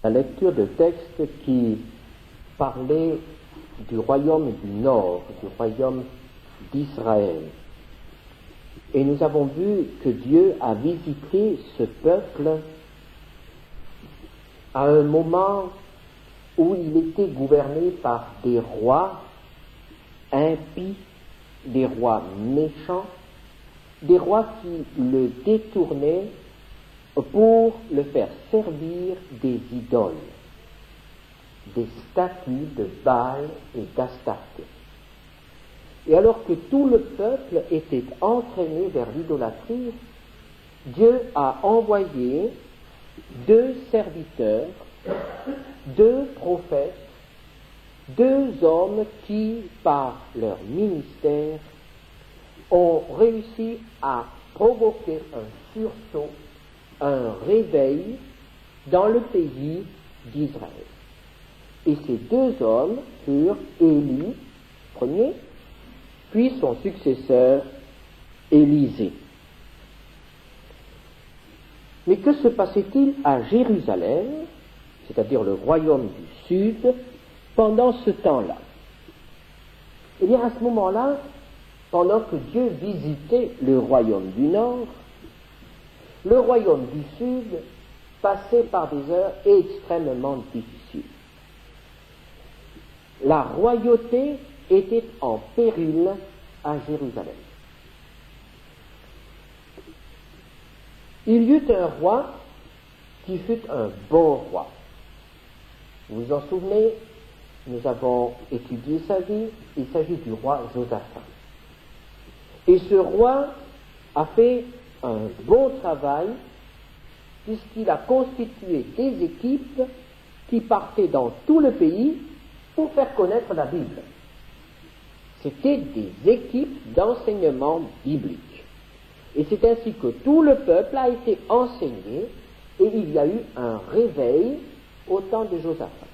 la lecture de textes qui parlaient du royaume du Nord, du royaume d'Israël. Et nous avons vu que Dieu a visité ce peuple à un moment où il était gouverné par des rois impies, des rois méchants, des rois qui le détournaient pour le faire servir des idoles, des statues de Baal et d'Astarté. Et alors que tout le peuple était entraîné vers l'idolâtrie, Dieu a envoyé 2 serviteurs, 2 prophètes, 2 hommes qui, par leur ministère, ont réussi à provoquer un sursaut, un réveil dans le pays d'Israël. Et ces 2 hommes furent Élie, premier, puis son successeur, Élisée. Mais que se passait-il à Jérusalem, c'est-à-dire le royaume du Sud, pendant ce temps-là? Eh bien, à ce moment-là, pendant que Dieu visitait le royaume du Nord, le royaume du Sud passait par des heures extrêmement difficiles. La royauté était en péril à Jérusalem. Il y eut un roi qui fut un bon roi. Vous vous en souvenez, nous avons étudié sa vie, il s'agit du roi Josaphat. Et ce roi a fait un bon travail puisqu'il a constitué des équipes qui partaient dans tout le pays pour faire connaître la Bible. C'était des équipes d'enseignement biblique. Et c'est ainsi que tout le peuple a été enseigné et il y a eu un réveil au temps de Josaphat.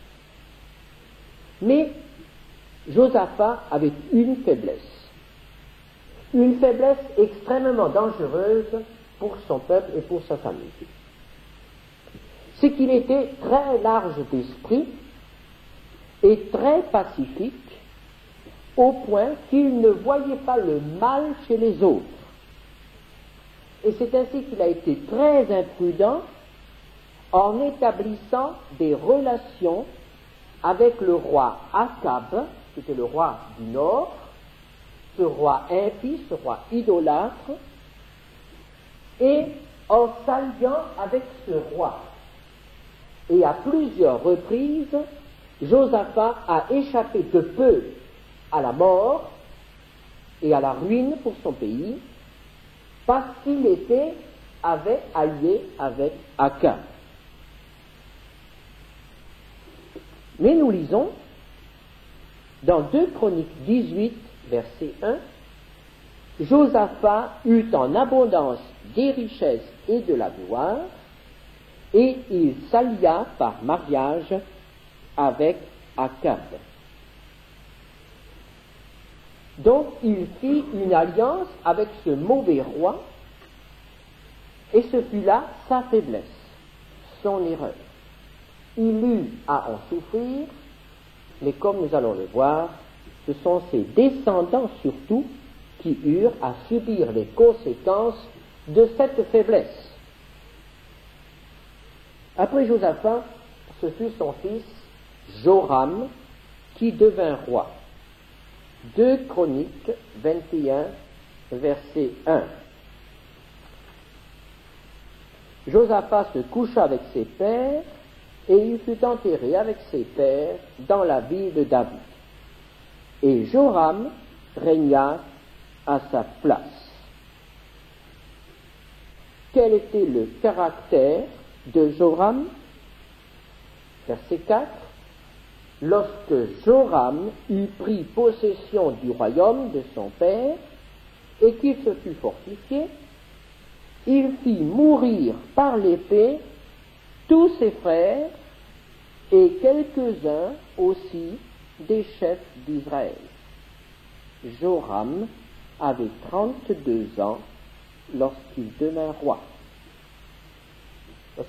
Mais Josaphat avait une faiblesse extrêmement dangereuse pour son peuple et pour sa famille. C'est qu'il était très large d'esprit et très pacifique, au point qu'il ne voyait pas le mal chez les autres. Et c'est ainsi qu'il a été très imprudent en établissant des relations avec le roi Akab, qui était le roi du Nord, ce roi impie, ce roi idolâtre, et en s'alliant avec ce roi. Et à plusieurs reprises, Josaphat a échappé de peu à la mort et à la ruine pour son pays, parce qu'il avait allié avec Akab. Mais nous lisons dans 2 Chroniques 18, verset 1, Josaphat eut en abondance des richesses et de la gloire, et il s'allia par mariage avec Akab. Donc il fit une alliance avec ce mauvais roi, et ce fut là sa faiblesse, son erreur. Il eut à en souffrir, mais comme nous allons le voir, ce sont ses descendants surtout qui eurent à subir les conséquences de cette faiblesse. Après Josaphat, ce fut son fils Joram qui devint roi. 2 Chroniques 21, verset 1. Josaphat se coucha avec ses pères et il fut enterré avec ses pères dans la ville de David. Et Joram régna à sa place. Quel était le caractère de Joram? Verset 4. Lorsque Joram eut pris possession du royaume de son père et qu'il se fut fortifié, il fit mourir par l'épée tous ses frères et quelques-uns aussi des chefs d'Israël. Joram avait 32 ans lorsqu'il devint roi.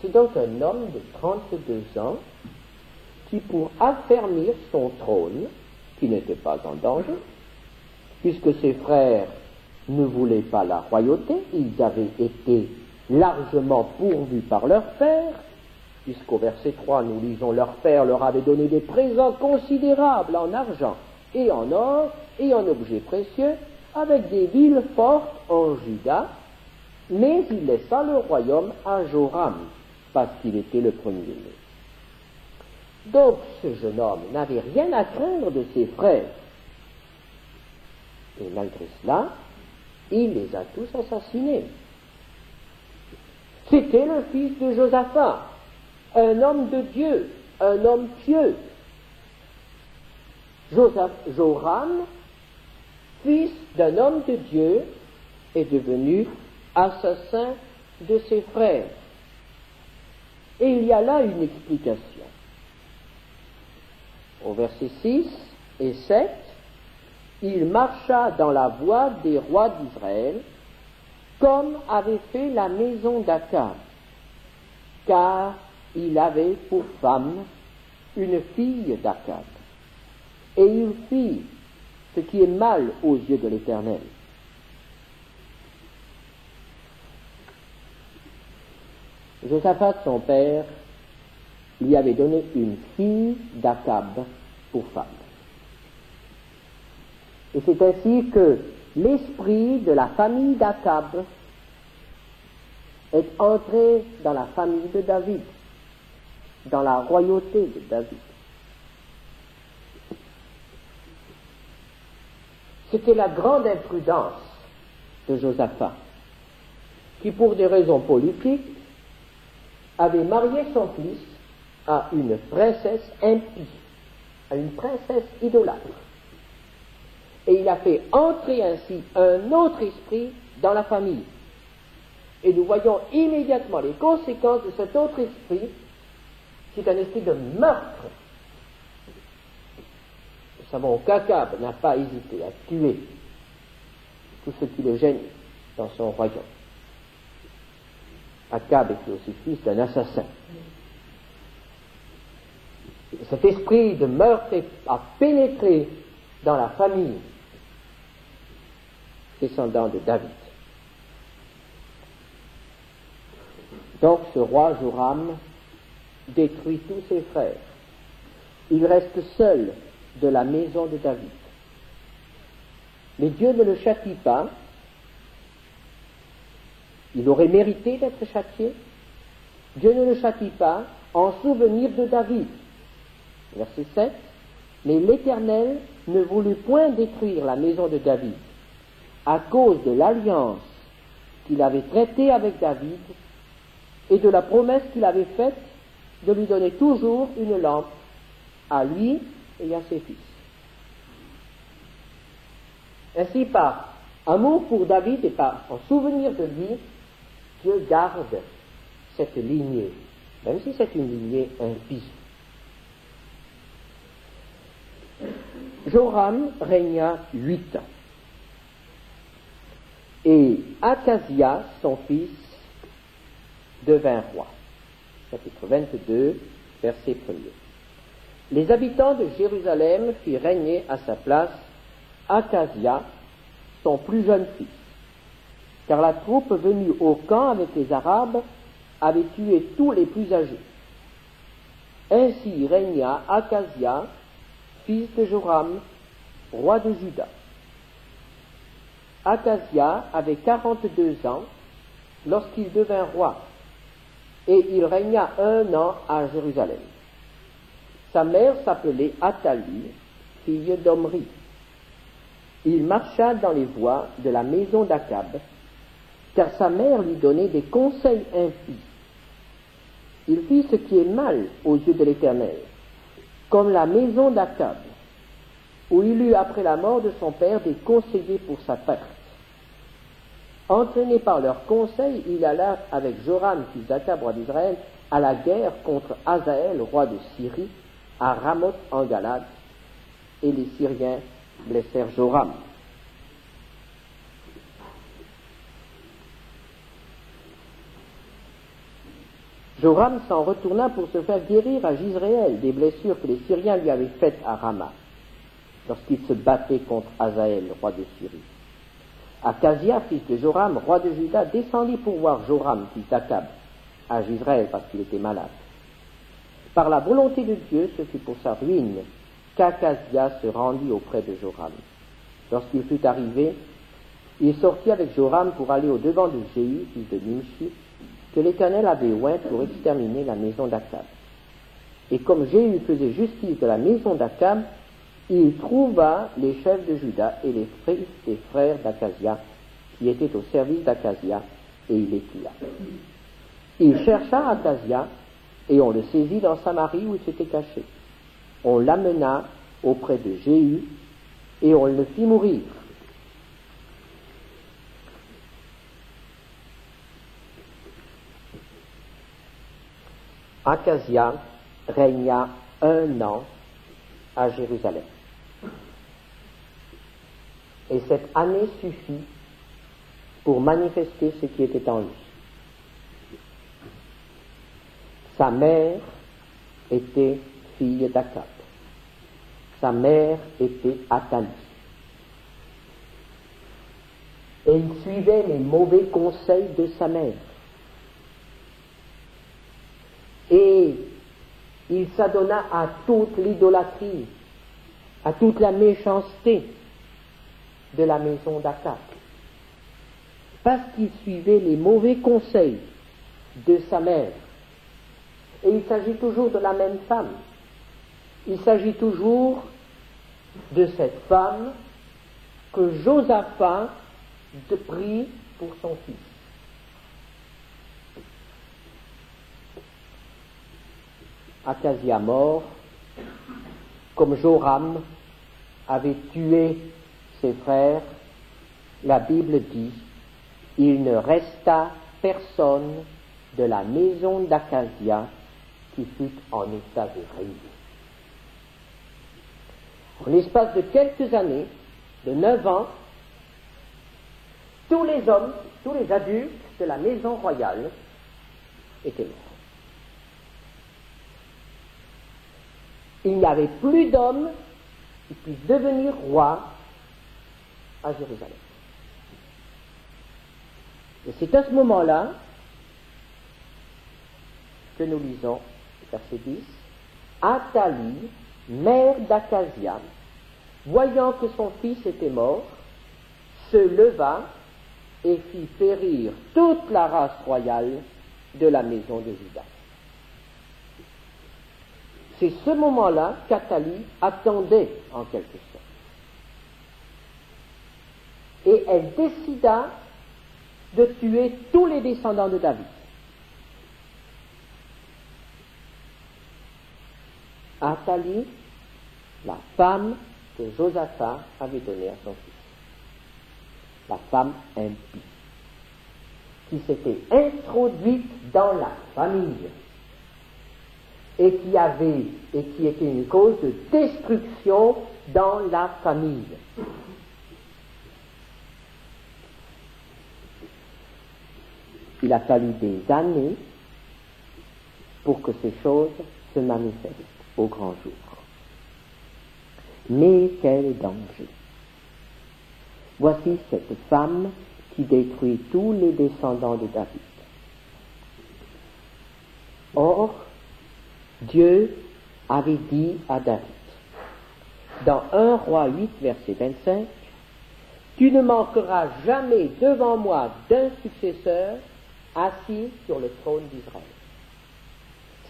C'est donc un homme de 32 ans qui, pour affermir son trône, qui n'était pas en danger, puisque ses frères ne voulaient pas la royauté, ils avaient été largement pourvus par leur père, puisqu'au verset 3 nous lisons leur père leur avait donné des présents considérables en argent et en or et en objets précieux, avec des villes fortes en Juda, mais il laissa le royaume à Joram, parce qu'il était le premier-né. Donc ce jeune homme n'avait rien à craindre de ses frères. Et malgré cela, il les a tous assassinés. C'était le fils de Josaphat, un homme de Dieu, un homme pieux. Joram, fils d'un homme de Dieu, est devenu assassin de ses frères. Et il y a là une explication. Au verset 6 et 7, il marcha dans la voie des rois d'Israël, comme avait fait la maison d'Akab, car il avait pour femme une fille d'Akab. Et il fit ce qui est mal aux yeux de l'Éternel. Josaphat, son père, lui avait donné une fille d'Akab pour femme. Et c'est ainsi que l'esprit de la famille d'Akab est entré dans la famille de David, dans la royauté de David. C'était la grande imprudence de Josaphat, qui pour des raisons politiques avait marié son fils à une princesse impie, à une princesse idolâtre. Et il a fait entrer ainsi un autre esprit dans la famille. Et nous voyons immédiatement les conséquences de cet autre esprit, qui est un esprit de meurtre. Nous savons qu'Akab n'a pas hésité à tuer tout ce qui le gêne dans son royaume. Akab était aussi fils d'un assassin. Cet esprit de meurtre a pénétré dans la famille descendant de David. Donc ce roi Joram détruit tous ses frères. Il reste seul de la maison de David. Mais Dieu ne le châtie pas. Il aurait mérité d'être châtié. Dieu ne le châtie pas en souvenir de David. Verset 7. Mais l'Éternel ne voulut point détruire la maison de David à cause de l'alliance qu'il avait traitée avec David et de la promesse qu'il avait faite de lui donner toujours une lampe à lui et à ses fils. Ainsi, par amour pour David et par en souvenir de lui, Dieu garde cette lignée, même si c'est une lignée impie. Joram régna 8 ans. Et Akazia, son fils, devint roi. Chapitre 22, verset 1er. Les habitants de Jérusalem firent régner à sa place Akazia, son plus jeune fils, car la troupe venue au camp avec les Arabes avait tué tous les plus âgés. Ainsi régna Akazia, fils de Joram, roi de Juda. Akazia avait 42 ans lorsqu'il devint roi, et il régna 1 an à Jérusalem. Sa mère s'appelait Athalie, fille d'Omri. Il marcha dans les voies de la maison d'Akab, car sa mère lui donnait des conseils impies. Il fit ce qui est mal aux yeux de l'Éternel, comme la maison d'Akab, où il eut après la mort de son père des conseillers pour sa perte. Entraîné par leurs conseils, il alla avec Joram, fils d'Akab, roi d'Israël, à la guerre contre Hazaël, roi de Syrie, à Ramoth en Galade, et les Syriens blessèrent Joram. Joram s'en retourna pour se faire guérir à Jizréel des blessures que les Syriens lui avaient faites à Rama, lorsqu'il se battait contre Hazaël, roi de Syrie. Akazia, fils de Joram, roi de Juda, descendit pour voir Joram, fils d'Akab, à Jizréel parce qu'il était malade. Par la volonté de Dieu, ce fut pour sa ruine qu'Akazia se rendit auprès de Joram. Lorsqu'il fut arrivé, il sortit avec Joram pour aller au devant de Jéhu, fils de Nimshi, que l'Éternel avait oint pour exterminer la maison d'Akab. Et comme Jéhu faisait justice de la maison d'Akab, il trouva les chefs de Juda et les fils et frères d'Akazia, qui étaient au service d'Akazia, et il les tua. Il chercha Akazia, et on le saisit dans Samarie où il s'était caché. On l'amena auprès de Jéhu, et on le fit mourir. Akazia régna 1 an à Jérusalem. Et cette année suffit pour manifester ce qui était en lui. Sa mère était fille d'Akab. Sa mère était Athalie. Et il suivait les mauvais conseils de sa mère. Et il s'adonna à toute l'idolâtrie, à toute la méchanceté de la maison d'Akab. Parce qu'il suivait les mauvais conseils de sa mère. Et il s'agit toujours de la même femme. Il s'agit toujours de cette femme que Josaphat prit pour son fils. Akazia mort, comme Joram avait tué ses frères, la Bible dit, il ne resta personne de la maison d'Akazia qui fut en état de régner. En l'espace de quelques années, de 9 ans, tous les hommes, tous les adultes de la maison royale étaient morts. Il n'y avait plus d'hommes qui puissent devenir rois à Jérusalem. Et c'est à ce moment-là que nous lisons, verset 10, Athalie, mère d'Akazia, voyant que son fils était mort, se leva et fit périr toute la race royale de la maison de Juda. C'est ce moment-là qu'Athalie attendait en quelque sorte. Et elle décida de tuer tous les descendants de David. Athalie, la femme que Josaphat avait donnée à son fils. La femme impie, qui s'était introduite dans la famille et qui était une cause de destruction dans la famille. Il a fallu des années pour que ces choses se manifestent au grand jour. Mais quel danger! Voici cette femme qui détruit tous les descendants de David. Or, Dieu avait dit à David, dans 1 Roi 8, verset 25, « Tu ne manqueras jamais devant moi d'un successeur assis sur le trône d'Israël. »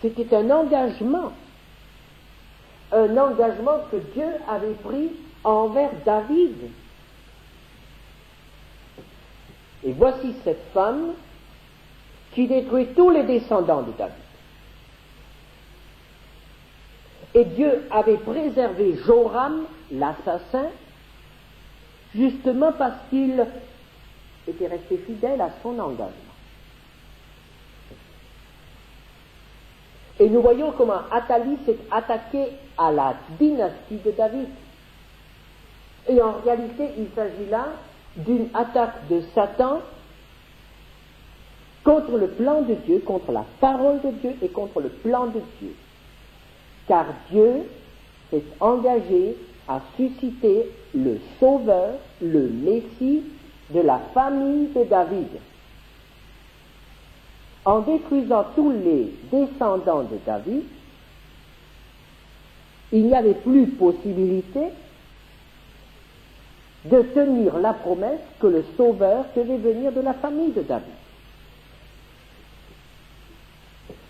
C'était un engagement que Dieu avait pris envers David. Et voici cette femme qui détruit tous les descendants de David. Et Dieu avait préservé Joram, l'assassin, justement parce qu'il était resté fidèle à son engagement. Et nous voyons comment Athalie s'est attaquée à la dynastie de David. Et en réalité, il s'agit là d'une attaque de Satan contre le plan de Dieu, contre la parole de Dieu et contre le plan de Dieu. Car Dieu s'est engagé à susciter le Sauveur, le Messie de la famille de David. En détruisant tous les descendants de David, il n'y avait plus possibilité de tenir la promesse que le Sauveur devait venir de la famille de David.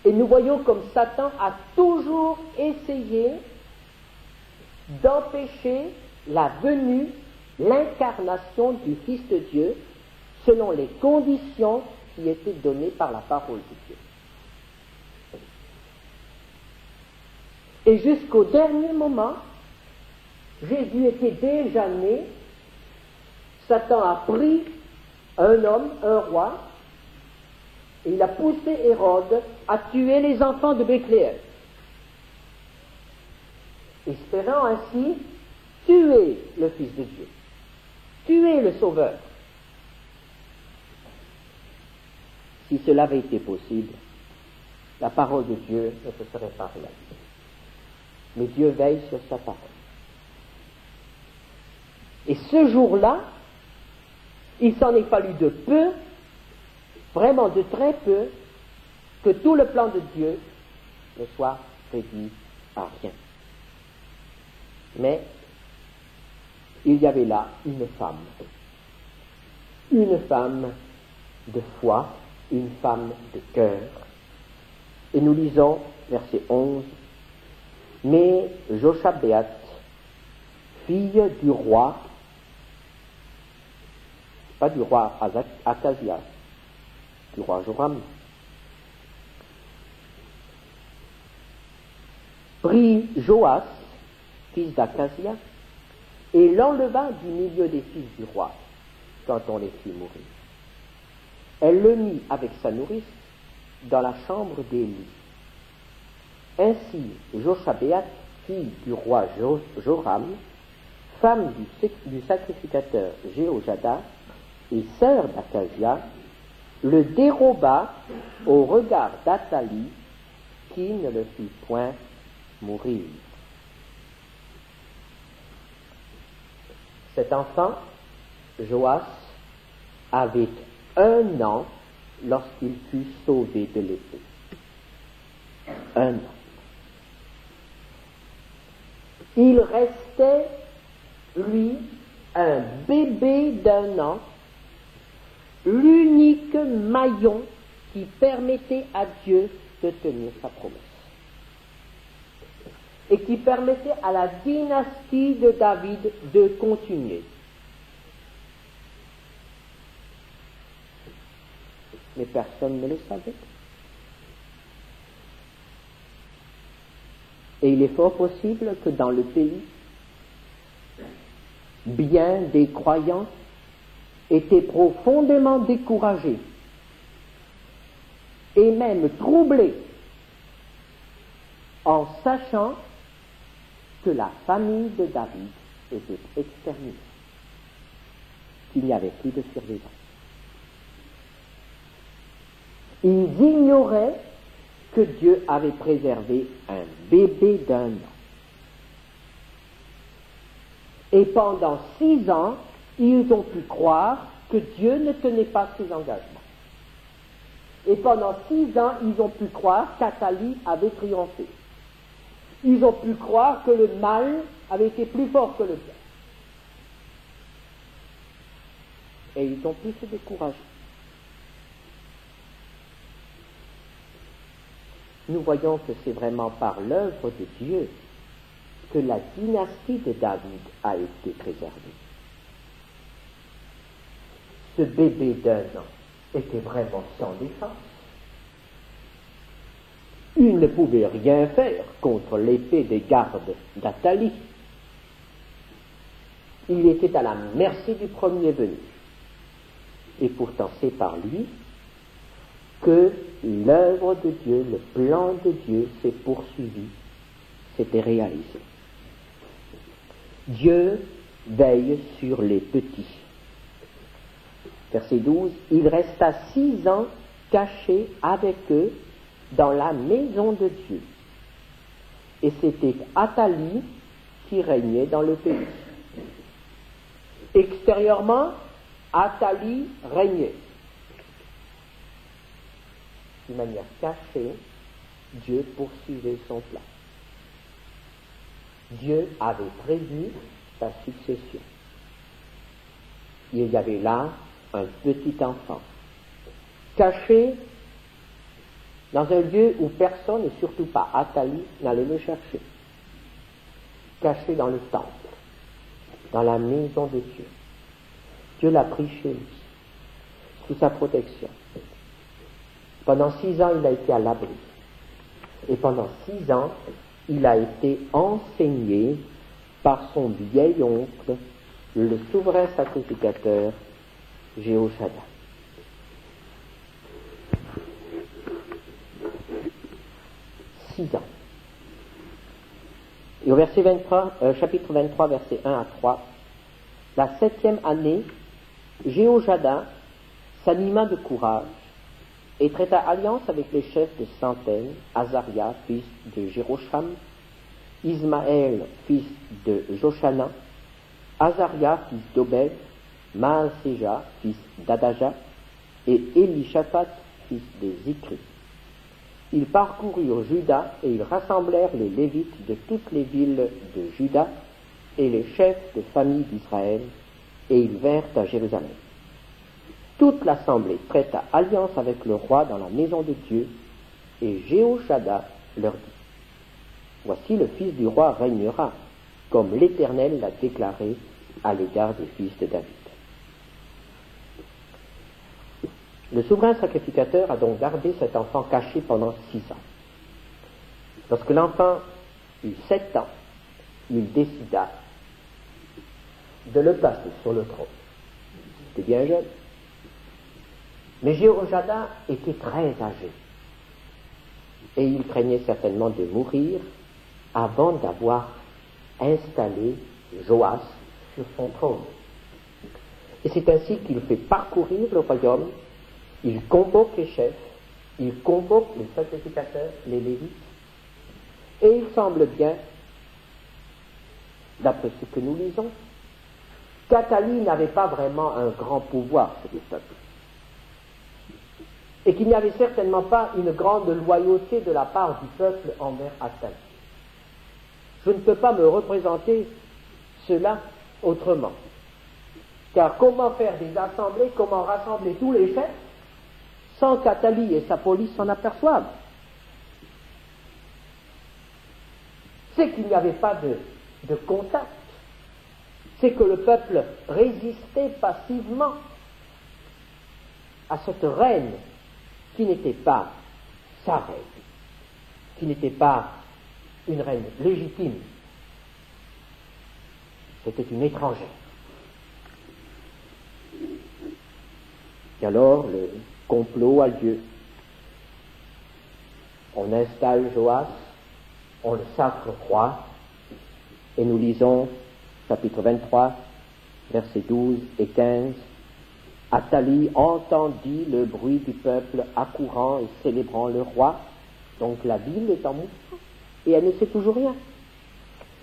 Et nous voyons comme Satan a toujours essayé d'empêcher la venue, l'incarnation du Fils de Dieu selon les conditions qui étaient données par la parole de Dieu. Et jusqu'au dernier moment, Jésus était déjà né, Satan a pris un homme, un roi, et il a poussé Hérode à tuer les enfants de Bethléem, espérant ainsi tuer le Fils de Dieu, tuer le Sauveur. Si cela avait été possible, la parole de Dieu ne se serait pas réalisée. Mais Dieu veille sur sa parole. Et ce jour-là, il s'en est fallu de peu, vraiment de très peu, que tout le plan de Dieu ne soit réduit à rien. Mais il y avait là une femme de foi, une femme de cœur. Et nous lisons verset 11, « Mais Jochebed, fille du roi, pas du roi Achazias, du roi Joram, prit Joas, fils d'Achazias, et l'enleva du milieu des fils du roi, quand on les fit mourir. Elle le mit avec sa nourrice dans la chambre d'Élie. Ainsi, Jochebed, fille du roi Joram, femme du sacrificateur Jéhojada et sœur d'Achazias, le déroba au regard d'Athalie, qui ne le fit point mourir. Cet enfant, Joas, avait 1 an lorsqu'il fut sauvé de l'épée. 1 an. Il restait, lui, un bébé d'1 an, l'unique maillon qui permettait à Dieu de tenir sa promesse. Et qui permettait à la dynastie de David de continuer. Mais personne ne le savait. Et il est fort possible que dans le pays, bien des croyants étaient profondément découragés et même troublés en sachant que la famille de David était exterminée, qu'il n'y avait plus de survivants. Ils ignoraient que Dieu avait préservé un bébé d'1 an. Et pendant 6 ans, ils ont pu croire que Dieu ne tenait pas ses engagements. Et pendant 6 ans, ils ont pu croire qu'Athalie avait triomphé. Ils ont pu croire que le mal avait été plus fort que le bien. Et ils ont pu se décourager. Nous voyons que c'est vraiment par l'œuvre de Dieu que la dynastie de David a été préservée. Ce bébé d'1 an était vraiment sans défense. Il ne pouvait rien faire contre l'épée des gardes d'Athalie. Il était à la merci du premier venu. Et pourtant, c'est par lui que l'œuvre de Dieu, le plan de Dieu s'est poursuivi, s'était réalisé. Dieu veille sur les petits. Verset 12, il resta 6 ans caché avec eux dans la maison de Dieu. Et c'était Athalie qui régnait dans le pays. Extérieurement, Athalie régnait. D'une manière cachée, Dieu poursuivait son plan. Dieu avait prévu sa succession. Il y avait là un petit enfant, caché dans un lieu où personne, et surtout pas Athalie, n'allait le chercher. Caché dans le temple, dans la maison de Dieu. Dieu l'a pris chez lui, sous sa protection. Pendant 6 ans, il a été à l'abri. Et pendant 6 ans, il a été enseigné par son vieil oncle, le souverain sacrificateur, Jéhoshada. Ans. Et au verset 23, chapitre 23, versets 1 à 3, la 7e année, Jéhoshada s'anima de courage et traita alliance avec les chefs de centaines, Azaria, fils de Jérocham, Ismaël, fils de Joshana, Azaria, fils d'Obed, Maaséja, fils d'Adaja, et Élishaphat, fils de Zikri. Ils parcoururent Juda et ils rassemblèrent les Lévites de toutes les villes de Juda et les chefs de famille d'Israël, et ils vinrent à Jérusalem. Toute l'assemblée traita alliance avec le roi dans la maison de Dieu, et Jéhoshada leur dit: Voici le fils du roi régnera, comme l'Éternel l'a déclaré à l'égard des fils de David. Le souverain sacrificateur a donc gardé cet enfant caché pendant 6 ans. Lorsque l'enfant eut 7 ans, il décida de le placer sur le trône. C'était bien jeune. Mais Jéhoshada était très âgé. Et il craignait certainement de mourir avant d'avoir installé Joas sur son trône. Et c'est ainsi qu'il fait parcourir le royaume. Il convoque les chefs, il convoque les sacrificateurs, les Lévites, et il semble bien, d'après ce que nous lisons, qu'Athalie n'avait pas vraiment un grand pouvoir sur le peuple, et qu'il n'y avait certainement pas une grande loyauté de la part du peuple envers Athalie. Je ne peux pas me représenter cela autrement, car comment faire des assemblées, comment rassembler tous les chefs sans qu'Athalie et sa police s'en aperçoivent? C'est qu'il n'y avait pas de contact. C'est que le peuple résistait passivement à cette reine qui n'était pas sa reine, qui n'était pas une reine légitime. C'était une étrangère. Et alors, le complot a lieu. On installe Joas, on le sacre roi, et nous lisons chapitre 23, versets 12 et 15. Athalie entendit le bruit du peuple accourant et célébrant le roi, donc la ville est en mouvement, et elle ne sait toujours rien.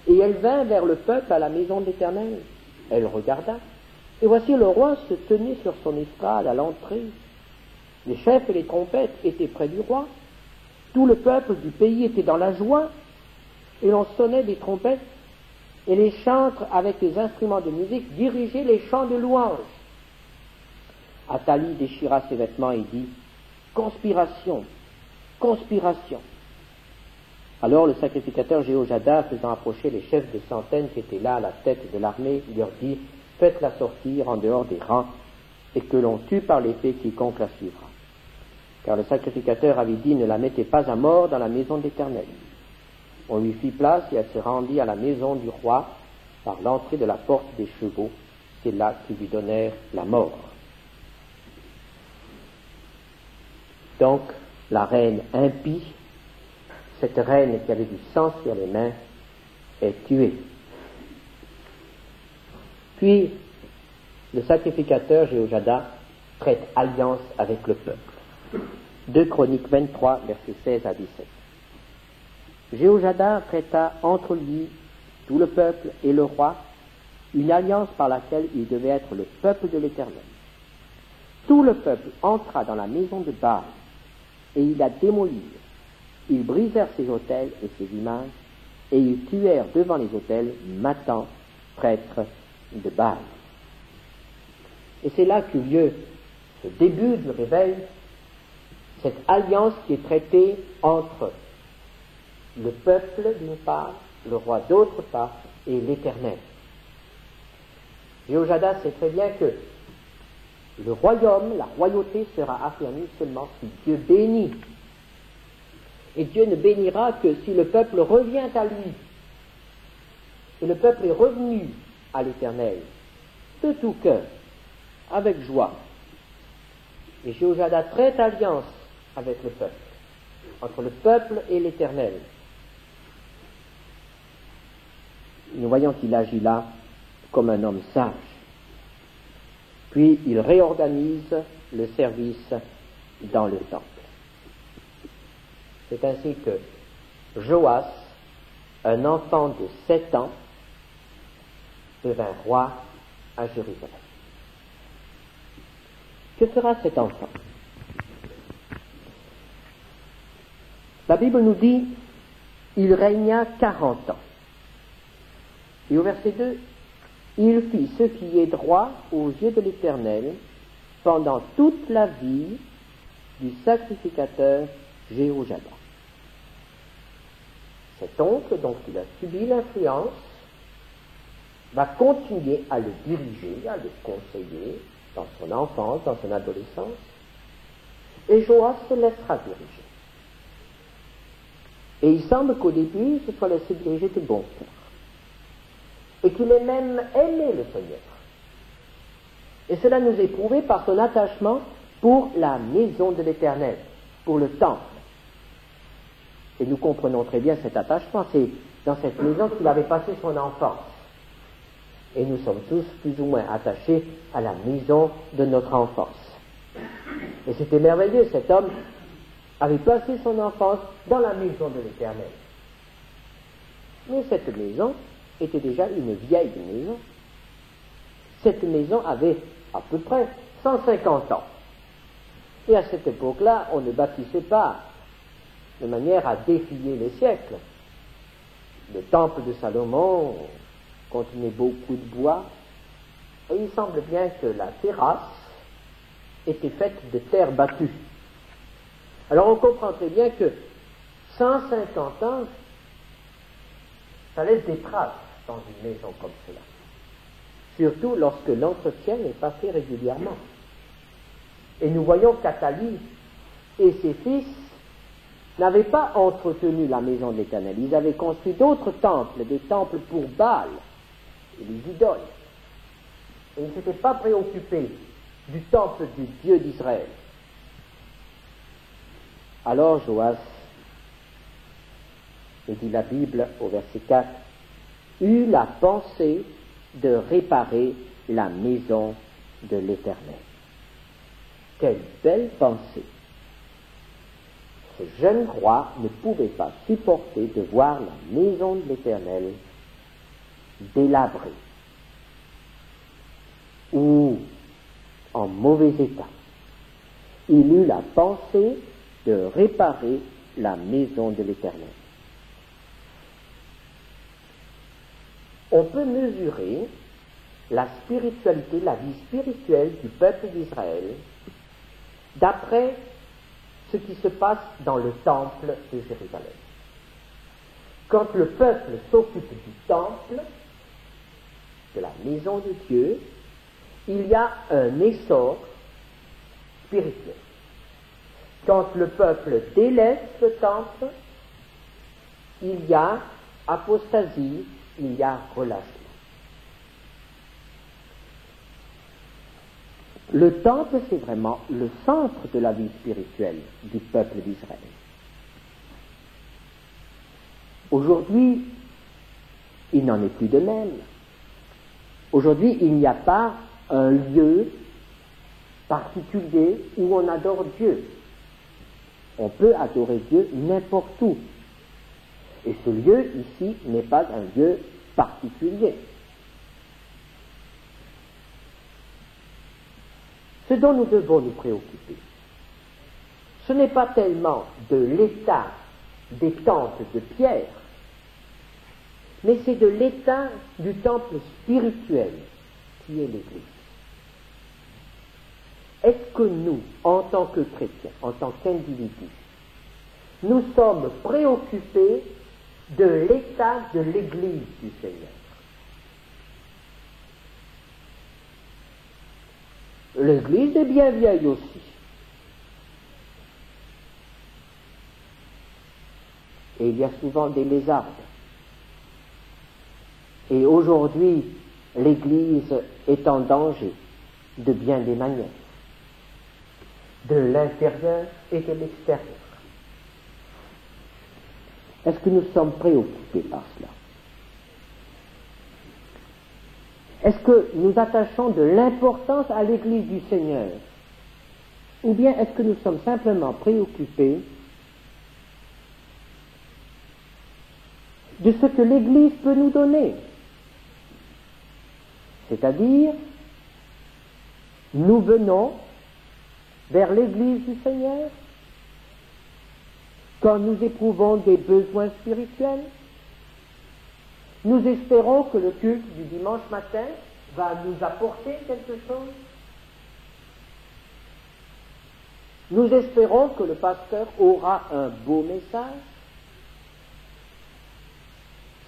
Et elle vint vers le peuple à la maison de l'Éternel. Elle regarda, et voici le roi se tenait sur son estrade à l'entrée. Les chefs et les trompettes étaient près du roi. Tout le peuple du pays était dans la joie, et l'on sonnait des trompettes, et les chantres avec les instruments de musique dirigeaient les chants de louange. Athalie déchira ses vêtements et dit: Conspiration, conspiration. Alors le sacrificateur Jéhoshada, faisant approcher les chefs de centaines qui étaient là à la tête de l'armée, leur dit: Faites-la sortir en dehors des rangs, et que l'on tue par l'épée quiconque la suivra. Car le sacrificateur avait dit: Ne la mettez pas à mort dans la maison de l'Éternel. On lui fit place et elle se rendit à la maison du roi par l'entrée de la porte des chevaux. C'est là qu'ils lui donnèrent la mort. Donc, la reine impie, cette reine qui avait du sang sur les mains, est tuée. Puis, le sacrificateur Jéhoshada traite alliance avec le peuple. 2 Chroniques 23, versets 16 à 17. Jéhoiada traita entre lui, tout le peuple et le roi, une alliance par laquelle il devait être le peuple de l'Éternel. Tout le peuple entra dans la maison de Baal, et ils la démolirent. Ils brisèrent ses autels et ses images, et ils tuèrent devant les autels Mathan, prêtre de Baal. Et c'est là qu'eut lieu ce début du réveil, cette alliance qui est traitée entre le peuple d'une part, le roi d'autre part, et l'Éternel. Jéhoiada sait très bien que le royaume, la royauté sera affermie seulement si Dieu bénit. Et Dieu ne bénira que si le peuple revient à lui. Et le peuple est revenu à l'Éternel, de tout cœur, avec joie. Et Jéhoiada traite alliance avec le peuple, entre le peuple et l'Éternel. Nous voyons qu'il agit là comme un homme sage. Puis il réorganise le service dans le temple. C'est ainsi que Joas, un enfant de 7 ans, devint roi à Jérusalem. Que fera cet enfant? La Bible nous dit, il régna 40 ans. Et au verset 2, il fit ce qui est droit aux yeux de l'Éternel pendant toute la vie du sacrificateur Jéhoiada. Cet oncle, dont il a subi l'influence, va continuer à le diriger, à le conseiller dans son enfance, dans son adolescence, et Joas se laissera diriger. Et il semble qu'au début, il se soit laissé diriger de bon cœur, et qu'il ait même aimé le Seigneur. Et cela nous est prouvé par son attachement pour la maison de l'Éternel, pour le temple. Et nous comprenons très bien cet attachement, c'est dans cette maison qu'il avait passé son enfance. Et nous sommes tous plus ou moins attachés à la maison de notre enfance. Et c'était merveilleux, cet homme avait passé son enfance dans la maison de l'Éternel. Mais cette maison était déjà une vieille maison. Cette maison avait à peu près 150 ans. Et à cette époque-là, on ne bâtissait pas de manière à défier les siècles. Le temple de Salomon contenait beaucoup de bois, et il semble bien que la terrasse était faite de terre battue. Alors on comprend très bien que 150 ans, ça laisse des traces dans une maison comme cela. Surtout lorsque l'entretien n'est pas fait régulièrement. Et nous voyons qu'Athalie et ses fils n'avaient pas entretenu la maison de l'Éternel. Ils avaient construit d'autres temples, des temples pour Baal et les idoles. Et ils ne s'étaient pas préoccupés du temple du Dieu d'Israël. Alors Joas, et dit la Bible au verset 4, eut la pensée de réparer la maison de l'Éternel. Quelle belle pensée! Ce jeune roi ne pouvait pas supporter de voir la maison de l'Éternel délabrée ou en mauvais état. Il eut la pensée de réparer la maison de l'Éternel. On peut mesurer la spiritualité, la vie spirituelle du peuple d'Israël d'après ce qui se passe dans le temple de Jérusalem. Quand le peuple s'occupe du temple, de la maison de Dieu, il y a un essor spirituel. Quand le peuple délaisse le temple, il y a apostasie, il y a relâchement. Le temple, c'est vraiment le centre de la vie spirituelle du peuple d'Israël. Aujourd'hui, il n'en est plus de même. Aujourd'hui, il n'y a pas un lieu particulier où on adore Dieu. On peut adorer Dieu n'importe où. Et ce lieu ici n'est pas un lieu particulier. Ce dont nous devons nous préoccuper, ce n'est pas tellement de l'état des temples de pierre, mais c'est de l'état du temple spirituel qui est l'Église. Est-ce que nous, en tant que chrétiens, en tant qu'individus, nous sommes préoccupés de l'état de l'Église du Seigneur? L'Église est bien vieille aussi. Et il y a souvent des lézardes. Et aujourd'hui, l'Église est en danger de bien des manières, de l'intérieur et de l'extérieur. Est-ce que nous sommes préoccupés par cela? Est-ce que nous attachons de l'importance à l'Église du Seigneur? Ou bien est-ce que nous sommes simplement préoccupés de ce que l'Église peut nous donner? C'est-à-dire, nous venons vers l'Église du Seigneur quand nous éprouvons des besoins spirituels. Nous espérons que le culte du dimanche matin va nous apporter quelque chose. Nous espérons que le pasteur aura un beau message.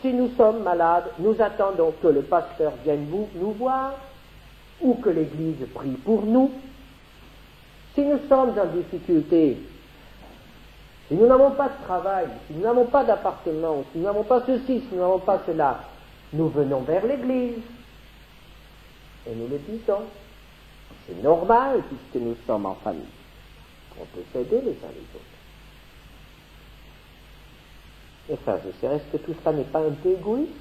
Si nous sommes malades, nous attendons que le pasteur vienne nous voir ou que l'Église prie pour nous. Si nous sommes en difficulté, si nous n'avons pas de travail, si nous n'avons pas d'appartement, si nous n'avons pas ceci, si nous n'avons pas cela, nous venons vers l'Église et nous le disons. C'est normal puisque nous sommes en famille. On peut s'aider les uns les autres. Et frères et sœurs, est-ce que tout ça n'est pas un peu égoïste?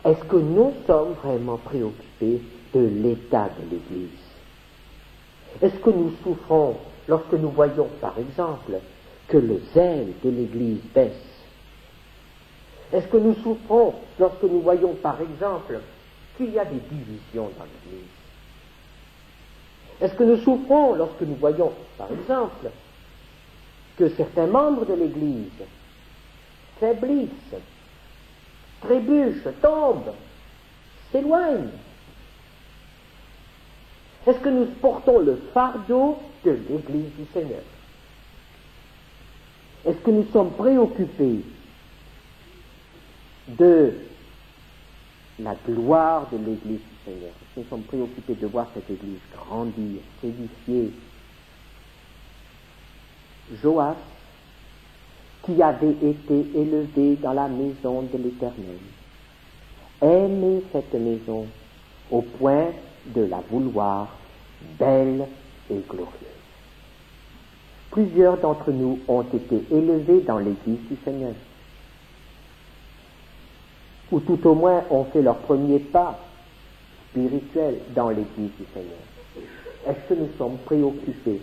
Est-ce que nous sommes vraiment préoccupés de l'état de l'Église? Est-ce que nous souffrons lorsque nous voyons, par exemple, que le zèle de l'Église baisse? Est-ce que nous souffrons lorsque nous voyons, par exemple, qu'il y a des divisions dans l'Église? Est-ce que nous souffrons lorsque nous voyons, par exemple, que certains membres de l'Église faiblissent, trébuchent, tombent, s'éloignent? Est-ce que nous portons le fardeau de l'Église du Seigneur? Est-ce que nous sommes préoccupés de la gloire de l'Église du Seigneur? Est-ce que nous sommes préoccupés de voir cette Église grandir, s'édifier? Joas, qui avait été élevé dans la maison de l'Éternel, aimait cette maison au point de la vouloir belle et glorieuse. Plusieurs d'entre nous ont été élevés dans l'Église du Seigneur, ou tout au moins ont fait leur premier pas spirituel dans l'Église du Seigneur. Est-ce que nous sommes préoccupés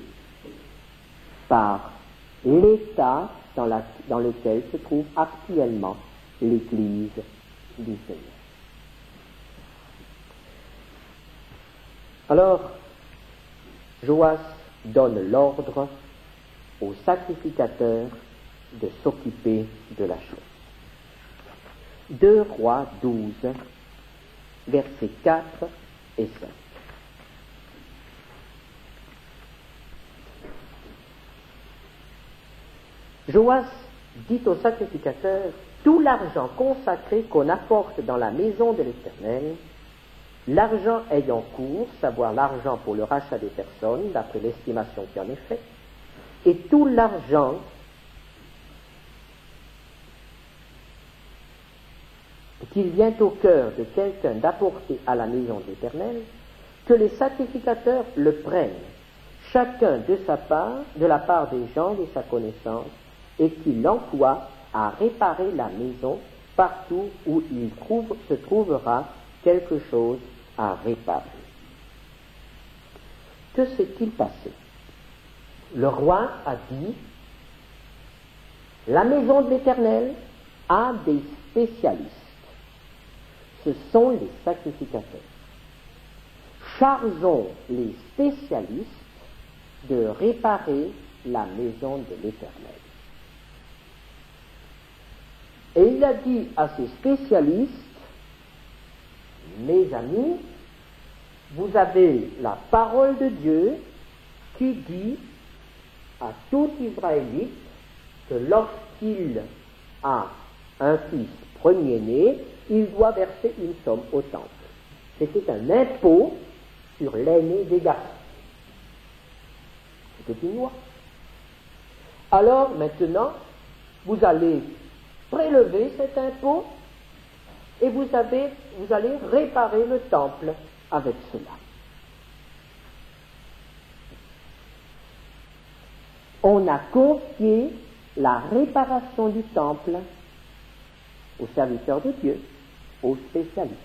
par l'état dans lequel se trouve actuellement l'Église du Seigneur? Alors, Joas donne l'ordre aux sacrificateurs de s'occuper de la chose. 2 Rois 12, versets 4 et 5. Joas dit aux sacrificateurs: tout l'argent consacré qu'on apporte dans la maison de l'Éternel, l'argent ayant cours, savoir l'argent pour le rachat des personnes, d'après l'estimation qui en est faite, et tout l'argent qu'il vient au cœur de quelqu'un d'apporter à la maison de l'Éternel, que les sacrificateurs le prennent, chacun de sa part, de la part des gens de sa connaissance, et qu'il l'emploie à réparer la maison partout où il se trouvera quelque chose à réparer. Que s'est-il passé? Le roi a dit, la maison de l'Éternel a des spécialistes. Ce sont les sacrificateurs. Chargeons les spécialistes de réparer la maison de l'Éternel. Et il a dit à ces spécialistes, mes amis, vous avez la parole de Dieu qui dit à tout Israélite que lorsqu'il a un fils premier-né, il doit verser une somme au temple. C'était un impôt sur l'aîné des garçons. C'était une loi. Alors maintenant, vous allez prélever cet impôt et vous allez réparer le temple avec cela. On a confié la réparation du temple aux serviteurs de Dieu, aux spécialistes.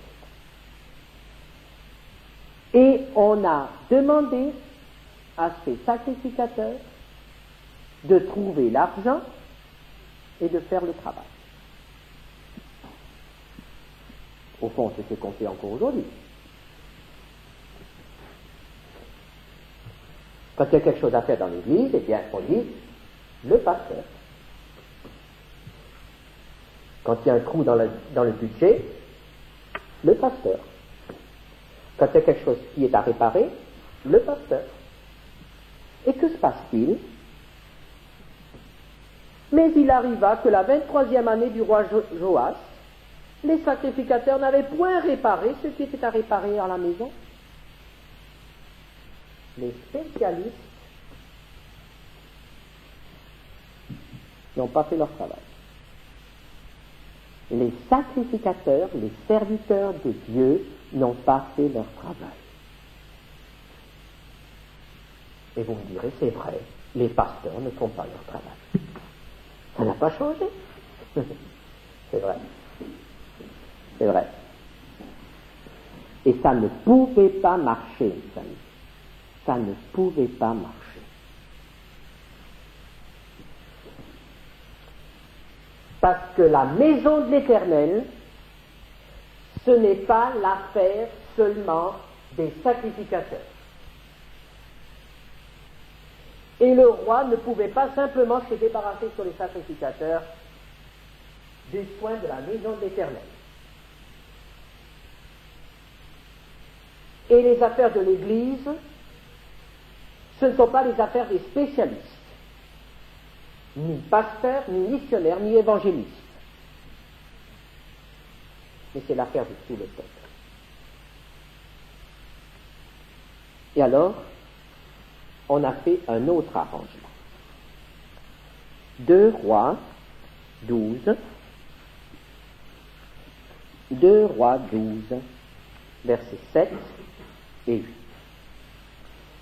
Et on a demandé à ces sacrificateurs de trouver l'argent et de faire le travail. Au fond, c'est ce qu'on fait encore aujourd'hui. Quand il y a quelque chose à faire dans l'église, eh bien, on dit le pasteur. Quand il y a un trou dans le budget, le pasteur. Quand il y a quelque chose qui est à réparer, le pasteur. Et que se passe-t-il? Mais il arriva que la 23e année du roi Joas, les sacrificateurs n'avaient point réparé ce qui était à réparer à la maison. Les spécialistes n'ont pas fait leur travail. Les sacrificateurs, les serviteurs de Dieu n'ont pas fait leur travail. Et vous me direz, c'est vrai, les pasteurs ne font pas leur travail. Ça n'a pas changé. C'est vrai. C'est vrai. Et ça ne pouvait pas marcher, mes amis. Ça ne pouvait pas marcher. Parce que la maison de l'Éternel, ce n'est pas l'affaire seulement des sacrificateurs. Et le roi ne pouvait pas simplement se débarrasser sur les sacrificateurs des soins de la maison de l'Éternel. Et les affaires de l'Église, ce ne sont pas les affaires des spécialistes, ni pasteurs, ni missionnaires, ni évangélistes. Mais c'est l'affaire de tout le peuple. Et alors, on a fait un autre arrangement. 2 Rois 12, 2 Rois 12, versets 7 et 8.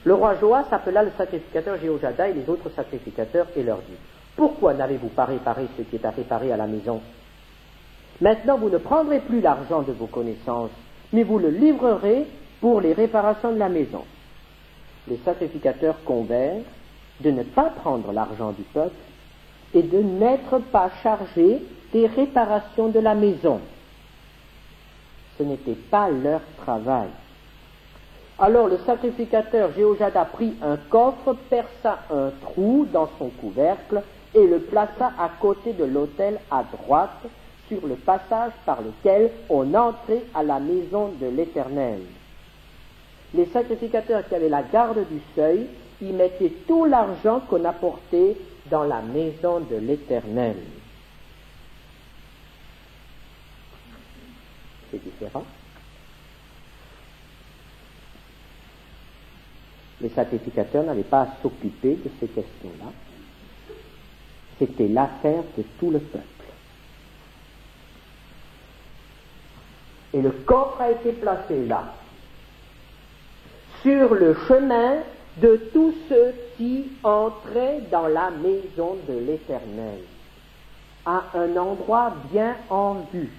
Le roi Joas appela le sacrificateur Jéhojada et les autres sacrificateurs et leur dit, pourquoi n'avez-vous pas réparé ce qui est à réparer à la maison? Maintenant vous ne prendrez plus l'argent de vos connaissances, mais vous le livrerez pour les réparations de la maison. Les sacrificateurs convinrent de ne pas prendre l'argent du peuple et de n'être pas chargés des réparations de la maison. Ce n'était pas leur travail. Alors le sacrificateur Jéhojada prit un coffre, perça un trou dans son couvercle et le plaça à côté de l'autel à droite, sur le passage par lequel on entrait à la maison de l'Éternel. Les sacrificateurs qui avaient la garde du seuil y mettaient tout l'argent qu'on apportait dans la maison de l'Éternel. C'est différent. Les sacrificateurs n'avaient pas à s'occuper de ces questions-là. C'était l'affaire de tout le peuple. Et le coffre a été placé là, sur le chemin de tous ceux qui entraient dans la maison de l'Éternel, à un endroit bien en vue.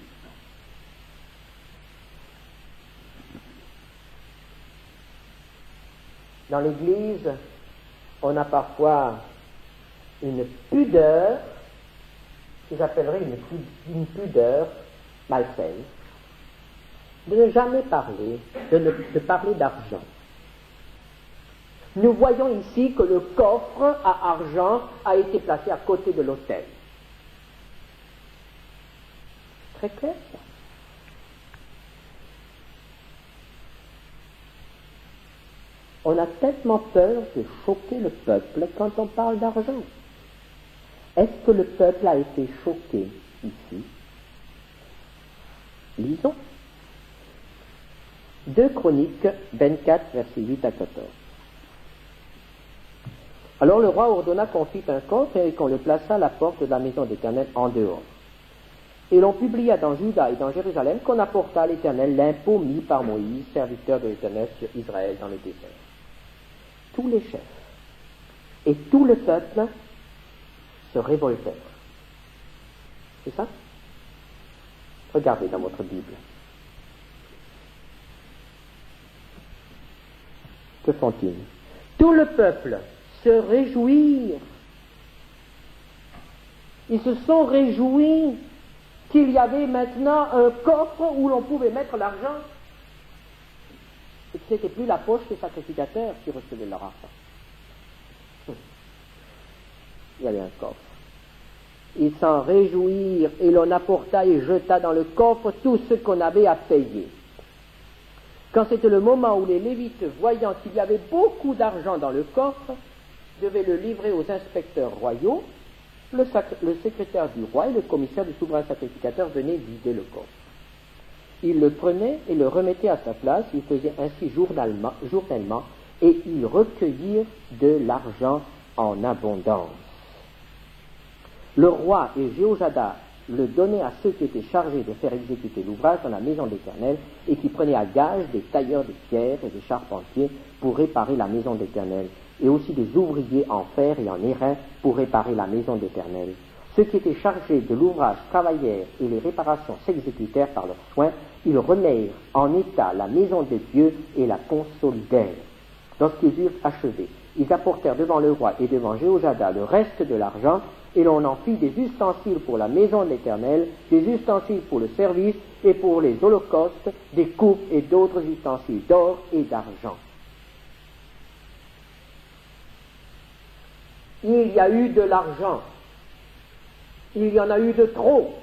Dans l'Église, on a parfois une pudeur, que j'appellerais une pudeur malsaine, de ne jamais parler, de parler d'argent. Nous voyons ici que le coffre à argent a été placé à côté de l'autel. Très clair, ça. On a tellement peur de choquer le peuple quand on parle d'argent. Est-ce que le peuple a été choqué ici? Lisons. 2 Chroniques 24, versets 8 à 14. Alors le roi ordonna qu'on fît un coffre et qu'on le plaça à la porte de la maison d'Éternel en dehors. Et l'on publia dans Juda et dans Jérusalem qu'on apporta à l'Éternel l'impôt mis par Moïse, serviteur de l'Éternel sur Israël dans le désert. Tous les chefs et tout le peuple se révoltèrent. C'est ça? Regardez dans votre Bible. Que font-ils? Tout le peuple se réjouit. Ils se sont réjouis qu'il y avait maintenant un coffre où l'on pouvait mettre l'argent. Et que ce n'était plus la poche des sacrificateurs qui recevaient leur argent. Il y avait un coffre. Ils s'en réjouirent et l'on apporta et jeta dans le coffre tout ce qu'on avait à payer. Quand c'était le moment où les Lévites, voyant qu'il y avait beaucoup d'argent dans le coffre, devaient le livrer aux inspecteurs royaux, le secrétaire du roi et le commissaire du souverain sacrificateur venaient vider le coffre. Ils le prenaient et le remettaient à sa place, ils faisaient ainsi journellement et ils recueillirent de l'argent en abondance. Le roi et Jéhoiada le donnaient à ceux qui étaient chargés de faire exécuter l'ouvrage dans la maison de l'Éternel et qui prenaient à gage des tailleurs de pierre et des charpentiers pour réparer la maison de l'Éternel, et aussi des ouvriers en fer et en airain pour réparer la maison de l'Éternel. Ceux qui étaient chargés de l'ouvrage travaillèrent et les réparations s'exécutèrent par leurs soins. Ils remirent en état la maison de Dieu et la consolidèrent. Lorsqu'ils eurent achevé, ils apportèrent devant le roi et devant Jéhoiada le reste de l'argent, et l'on en fit des ustensiles pour la maison de l'Éternel, des ustensiles pour le service et pour les holocaustes, des coupes et d'autres ustensiles d'or et d'argent. Il y a eu de l'argent. Il y en a eu de trop.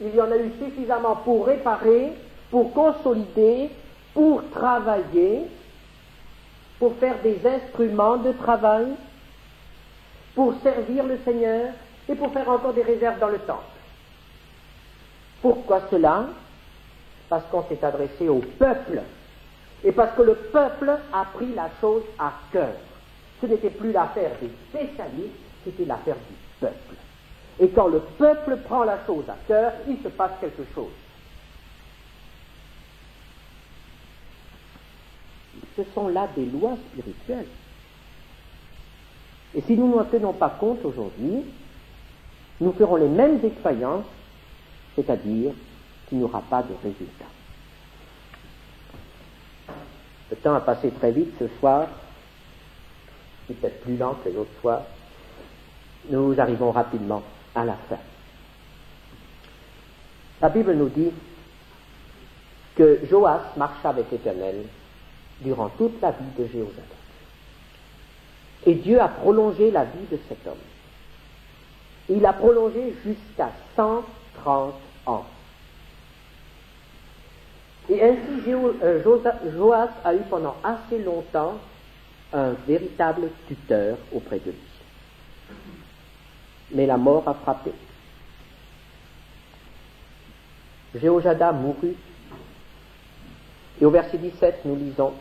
Il y en a eu suffisamment pour réparer, pour consolider, pour travailler, pour faire des instruments de travail, pour servir le Seigneur et pour faire encore des réserves dans le temple. Pourquoi cela? Parce qu'on s'est adressé au peuple et parce que le peuple a pris la chose à cœur. Ce n'était plus l'affaire des spécialistes, c'était l'affaire du peuple. Et quand le peuple prend la chose à cœur, il se passe quelque chose. Ce sont là des lois spirituelles. Et si nous n'en tenons pas compte aujourd'hui, nous ferons les mêmes expériences, c'est-à-dire qu'il n'y aura pas de résultat. Le temps a passé très vite ce soir, c'est peut-être plus lent que l'autre soir. Nous arrivons rapidement à la fin. La Bible nous dit que Joas marcha avec l'Éternel durant toute la vie de Jéhoiada. Et Dieu a prolongé la vie de cet homme. Il a prolongé jusqu'à 130 ans. Et ainsi Joas a eu pendant assez longtemps un véritable tuteur auprès de lui. Mais la mort a frappé. Jéhoiada mourut. Et au verset 17, nous lisons: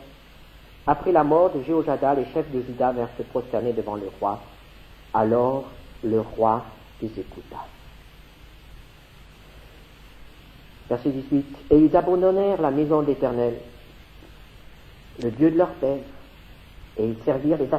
après la mort de Jéhoiada, les chefs de Juda vinrent se prosterner devant le roi. Alors le roi les écouta. Verset 18. Et ils abandonnèrent la maison de l'Éternel, le Dieu de leur père, et ils servirent les